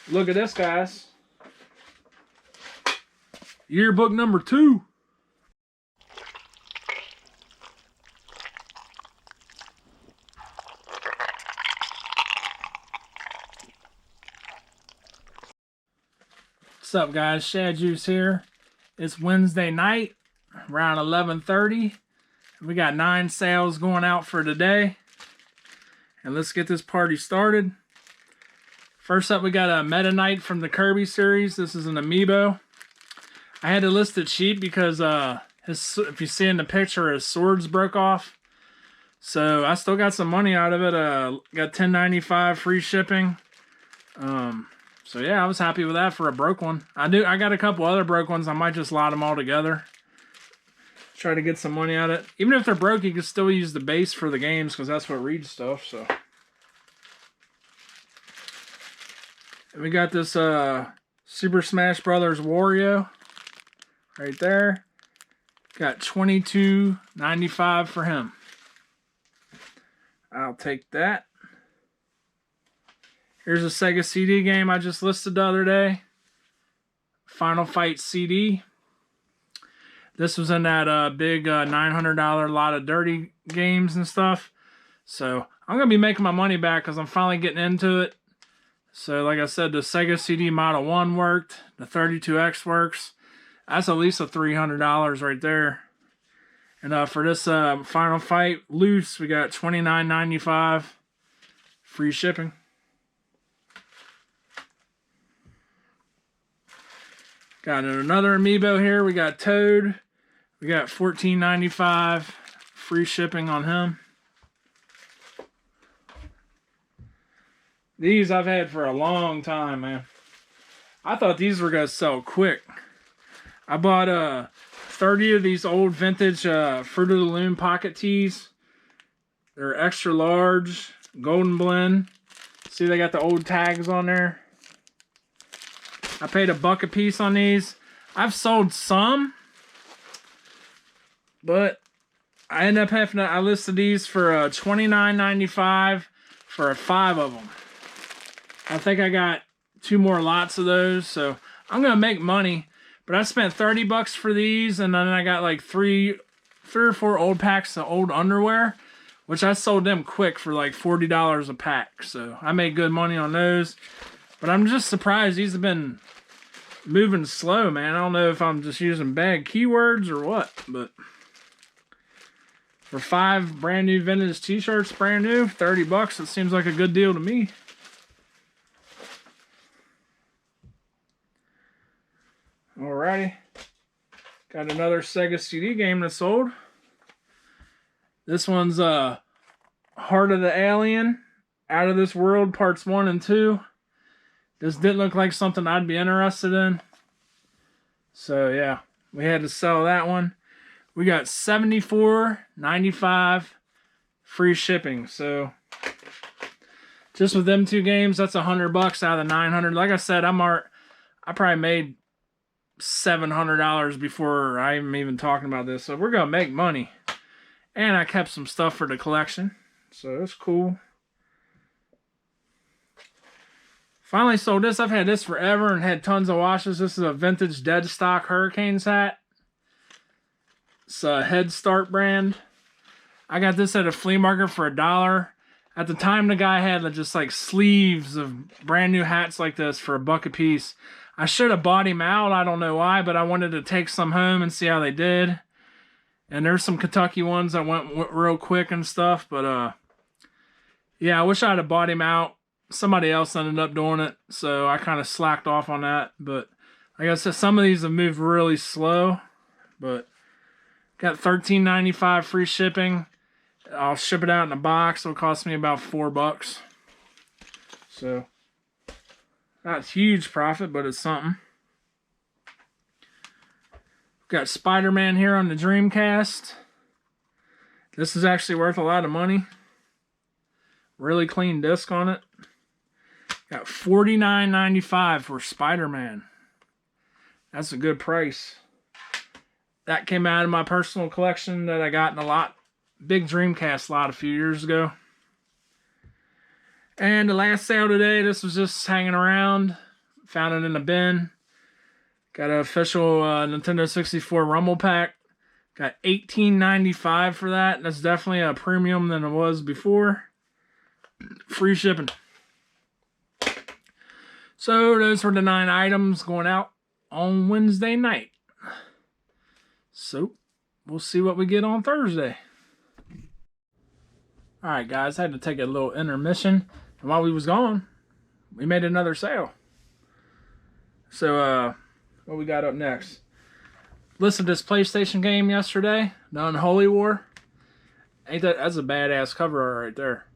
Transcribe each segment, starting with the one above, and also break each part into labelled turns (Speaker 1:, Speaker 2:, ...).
Speaker 1: Look at this, guys. Yearbook number 2. What's up, guys? Shad Juice here. It's Wednesday night, around 11:30. We got 9 sales going out for today. And let's get this party started. First up, we got a Meta Knight from the Kirby series. This is an amiibo. I had to list it cheap because if you see in the picture, his swords broke off. So I still got some money out of it. Got $10.95 free shipping. So yeah, I was happy with that for a broke one. I got a couple other broke ones. I might just lot them all together. Try to get some money out of it. Even if they're broke, you can still use the base for the games because that's what reads stuff. So and we got this Super Smash Brothers Wario right there. Got $22.95 for him. I'll take that. Here's a Sega CD game I just listed the other day. Final Fight CD. This was in that big $900 lot of dirty games and stuff. So I'm going to be making my money back because I'm finally getting into it. So like I said, the Sega CD Model 1 worked. The 32X works. That's at least a $300 right there. And for this Final Fight loose, we got $29.95 free shipping. Got another amiibo here. We got Toad. We got $14.95 free shipping on him. These I've had for a long time, man. I thought these were going to sell quick. I bought 30 of these old vintage Fruit of the Loom pocket tees. They're extra large, golden blend. See, they got the old tags on there. I paid $1 a piece on these. I've sold some, but I ended up having to, I listed these for $29.95 for 5 of them. I think I got 2 more lots of those, so I'm gonna make money. But I spent $30 for these, and then I got like 3 or 4 old packs of old underwear, which I sold them quick for like $40 a pack. So I made good money on those. But I'm just surprised these have been moving slow, man. I don't know if I'm just using bad keywords or what, but for 5 brand new vintage t-shirts, brand new, $30, it seems like a good deal to me. Alrighty. Got another Sega CD game that sold. This one's Heart of the Alien, Out of This World, parts 1 and 2. This didn't look like something I'd be interested in. So yeah, we had to sell that one. We got $74.95 free shipping. So just with them 2 games, that's $100 out of the $900. Like I said, I probably made $700 before I'm even talking about this. So we're gonna make money. And I kept some stuff for the collection. So it's cool. Finally sold this. I've had this forever and had tons of washes. This is a vintage dead stock Hurricanes hat. It's a Head Start brand. I got this at a flea market for $1. At the time, the guy had just like sleeves of brand new hats like this for $1 a piece. I should have bought him out. I don't know why, but I wanted to take some home and see how they did. And there's some Kentucky ones that went real quick and stuff. But yeah, I wish I'd have bought him out. Somebody else ended up doing it, so I kind of slacked off on that. But like I said, some of these have moved really slow. But got $13.95 free shipping. I'll ship it out in a box. It'll cost me about $4. So not huge profit, but it's something. Got Spider-Man here on the Dreamcast. This is actually worth a lot of money. Really clean disc on it. Got $49.95 for Spider-Man. That's a good price. That came out of my personal collection that I got in a big Dreamcast lot a few years ago. And the last sale today, this was just hanging around. Found it in the bin. Got an official Nintendo 64 Rumble Pack. Got $18.95 for that. That's definitely a premium than it was before. Free shipping. So those were the 9 items going out on Wednesday night. So we'll see what we get on Thursday. Alright guys, I had to take a little intermission. And while we was gone, we made another sale. So what we got up next? Listed this PlayStation game yesterday, the Unholy War. That's a badass cover right there.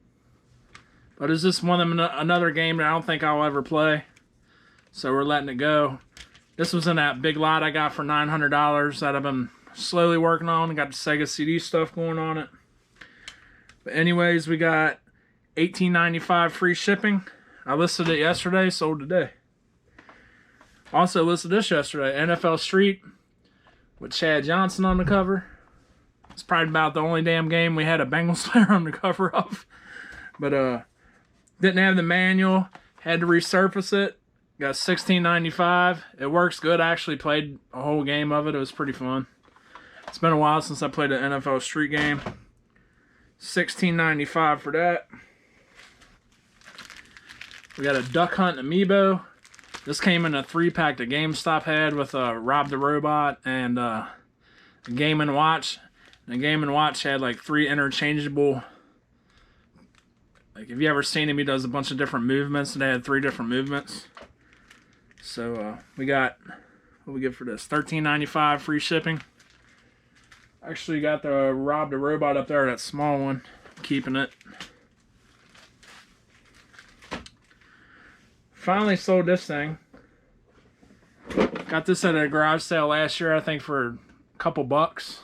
Speaker 1: But it's just one of them, another game that I don't think I'll ever play. So we're letting it go. This was in that big lot I got for $900 that I've been slowly working on. Got the Sega CD stuff going on it. But anyways, we got $18.95 free shipping. I listed it yesterday, sold today. Also listed this yesterday, NFL Street with Chad Johnson on the cover. It's probably about the only damn game we had a Bengals player on the cover of. But didn't have the manual, had to resurface it. Got $16.95. It works good. I actually played a whole game of it. It was pretty fun. It's been a while since I played an NFL Street game. $16.95 for that. We got a Duck Hunt amiibo. This came in a 3-pack that GameStop had with Rob the Robot and a Game & Watch. And the Game & Watch had like 3 interchangeable. Like if you ever seen him, he does a bunch of different movements, and they had 3 different movements. So we got, what we get for this? $13.95 free shipping. Actually got the Rob the Robot up there, that small one. Keeping it. Finally sold this thing. Got this at a garage sale last year, I think for a couple bucks.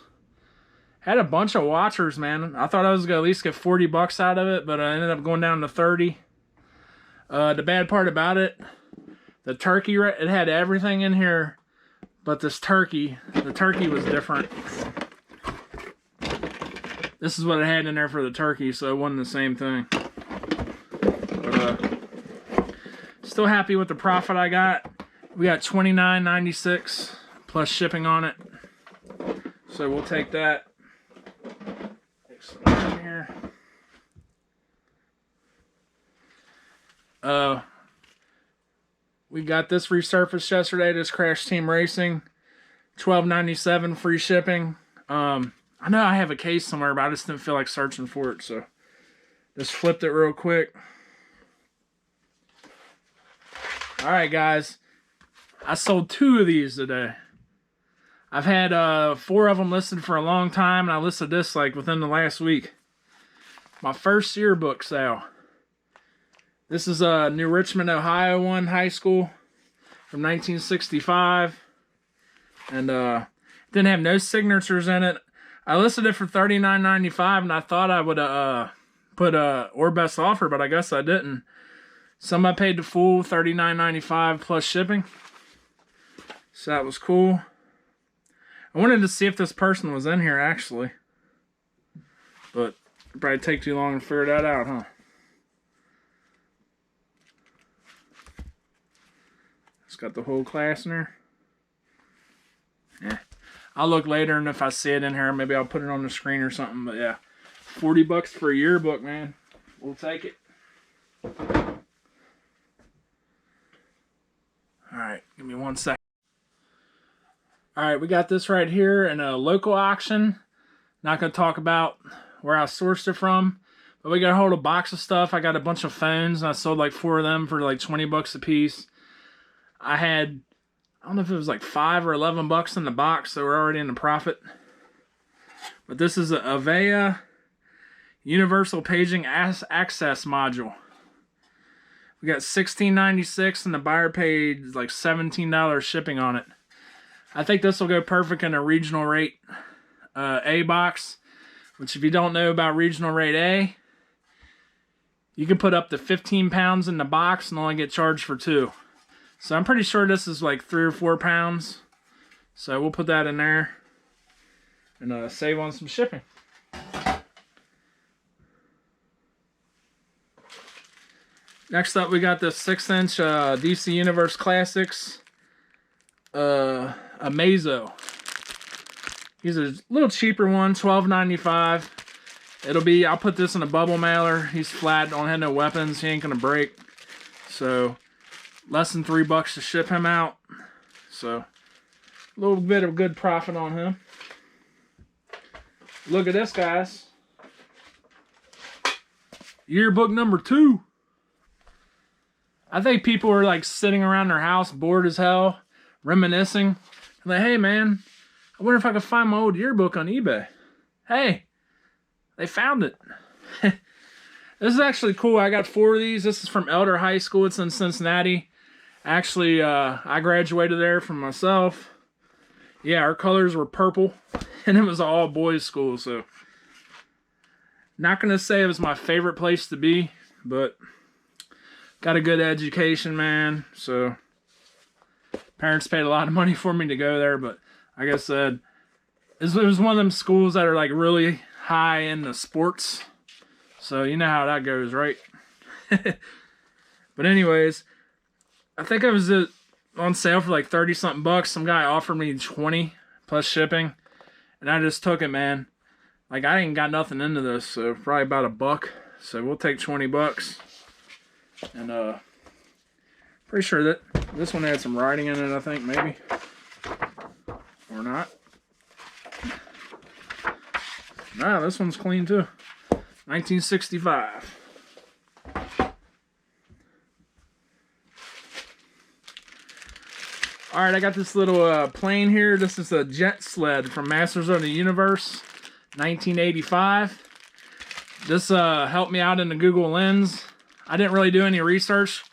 Speaker 1: Had a bunch of watchers, man. I thought I was gonna at least get 40 bucks out of it, but I ended up going down to 30. The bad part about it, the turkey, it had everything in here, but this turkey, the turkey was different. This is what it had in there for the turkey, so it wasn't the same thing. But still happy with the profit I got. We got $29.96 plus shipping on it. So we'll take that. Take some in here. We got this resurfaced yesterday, this Crash Team Racing. $12.97 free shipping. I know I have a case somewhere, but I just didn't feel like searching for it, so just flipped it real quick. Alright guys, I sold 2 of these today. I've had 4 of them listed for a long time, and I listed this like within the last week. My first yearbook sale. This is a New Richmond, Ohio one, high school from 1965. And didn't have no signatures in it. I listed it for $39.95, and I thought I would put or best offer, but I guess I didn't. Some I paid the full $39.95 plus shipping. So that was cool. I wanted to see if this person was in here actually. But it'd probably take too long to figure that out, huh? It's got the whole class in there. Yeah. I'll look later, and if I see it in here, maybe I'll put it on the screen or something. But yeah, 40 bucks for a yearbook, man. We'll take it. Alright, give me 1 second. Alright, we got this right here in a local auction. Not going to talk about where I sourced it from. But we got a hold of a box of stuff. I got a bunch of phones, and I sold like 4 of them for like 20 bucks a piece. I had, I don't know if it was like 5 or 11 bucks in the box, so we're already in the profit. But this is a Avaya Universal Paging Access Module. We got $16.96, and the buyer paid like $17 shipping on it. I think this will go perfect in a regional rate A box, which if you don't know about regional rate A, you can put up to 15 pounds in the box and only get charged for 2. So I'm pretty sure this is like 3 or 4 pounds. So we'll put that in there and save on some shipping. Next up, we got this 6-inch DC Universe Classics Amazo. He's a little cheaper one, $12.95. It'll be, I'll put this in a bubble mailer. He's flat, don't have no weapons, he ain't gonna break. So, less than $3 to ship him out. So, a little bit of good profit on him. Look at this, guys. Yearbook number 2. I think people are like sitting around their house, bored as hell, reminiscing. Like, hey man, I wonder if I could find my old yearbook on eBay. Hey, they found it. This is actually cool. I got 4 of these. This is from Elder High School. It's in Cincinnati. Actually, I graduated there from myself. Yeah, our colors were purple, and it was an all boys school, so not gonna say it was my favorite place to be, but got a good education, man. So parents paid a lot of money for me to go there, but like I said, it was one of them schools that are like really high in the sports. So you know how that goes, right? But anyways, I think I was on sale for like 30 something bucks. Some guy offered me 20 plus shipping, and I just took it, man. Like, I ain't got nothing into this, so probably about $1. So we'll take 20 bucks. And pretty sure that this one had some writing in it, I think, maybe. Or not. Nah, this one's clean too. 1965. Alright, I got this little plane here. This is a jet sled from Masters of the Universe, 1985. This helped me out in the Google Lens. I didn't really do any research.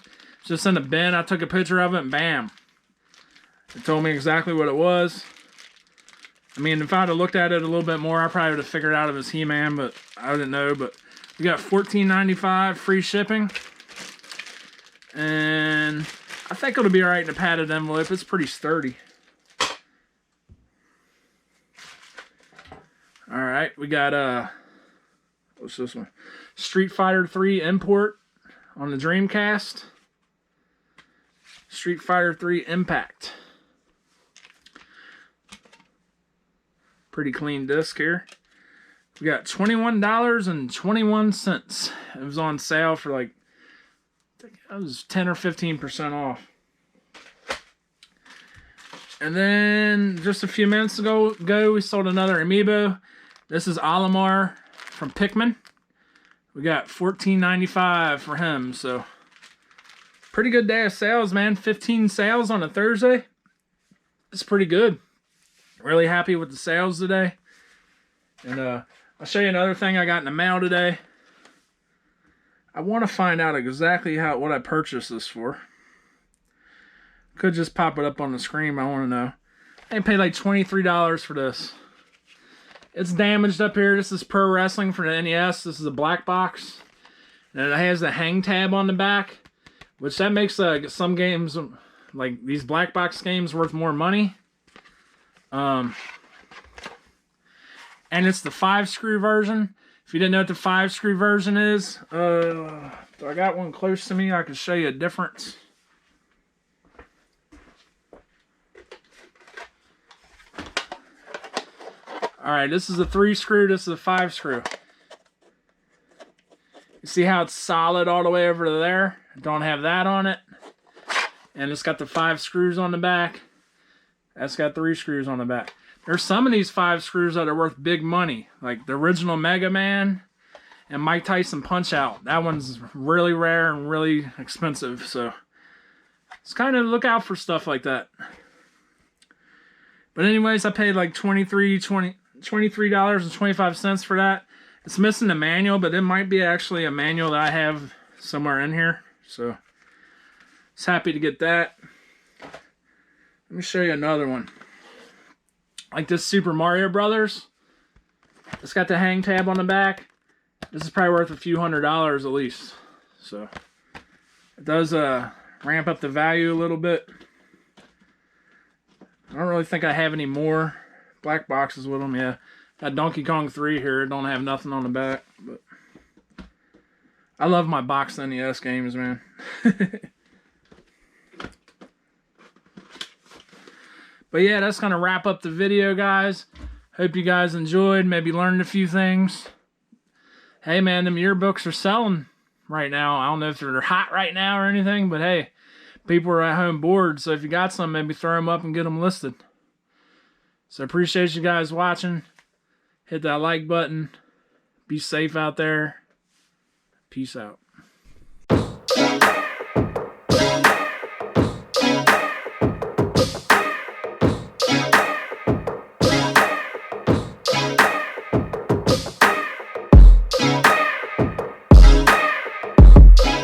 Speaker 1: Just in the bin, I took a picture of it and bam. It told me exactly what it was. I mean, if I'd have looked at it a little bit more, I probably would have figured out it was He-Man, but I didn't know. But we got $14.95 free shipping. And I think it'll be alright in a padded envelope. It's pretty sturdy. Alright, we got what's this one? Street Fighter 3 import on the Dreamcast. Street Fighter 3 Impact. Pretty clean disc here. We got $21.21. It was on sale for like, I think it was 10 or 15% off. And then just a few minutes ago, we sold another amiibo. This is Olimar from Pikmin. We got $14.95 for him, so pretty good day of sales, man. 15 sales on a Thursday. It's pretty good. Really happy with the sales today. And I'll show you another thing I got in the mail today. I want to find out exactly what I purchased this for. Could just pop it up on the screen, I want to know. I paid like $23 for this. It's damaged up here. This is Pro Wrestling for the NES. This is a black box. And it has the hang tab on the back, which that makes some games, like these black box games, worth more money. And it's the 5-screw version. If you didn't know what the 5-screw version is, so I got one close to me. I can show you a difference. Alright, this is a 3-screw, this is a 5-screw. You see how it's solid all the way over to there? Don't have that on it. And it's got the 5 screws on the back. That's got 3 screws on the back. There's some of these 5 screws that are worth big money. Like the original Mega Man and Mike Tyson Punch-Out. That one's really rare and really expensive. So just kind of look out for stuff like that. But anyways, I paid like $23.25 for that. It's missing the manual, but it might be actually a manual that I have somewhere in here. So, just happy to get that. Let me show you another one. Like this Super Mario Brothers. It's got the hang tab on the back. This is probably worth a few $100s at least. So, it does ramp up the value a little bit. I don't really think I have any more black boxes with them. Yeah, got Donkey Kong 3 here. Don't have nothing on the back, but I love my boxed NES games, man. But yeah, that's going to wrap up the video, guys. Hope you guys enjoyed, maybe learned a few things. Hey, man, them yearbooks are selling right now. I don't know if they're hot right now or anything, but hey, people are at home bored, so if you got some, maybe throw them up and get them listed. So appreciate you guys watching. Hit that like button. Be safe out there. Peace out.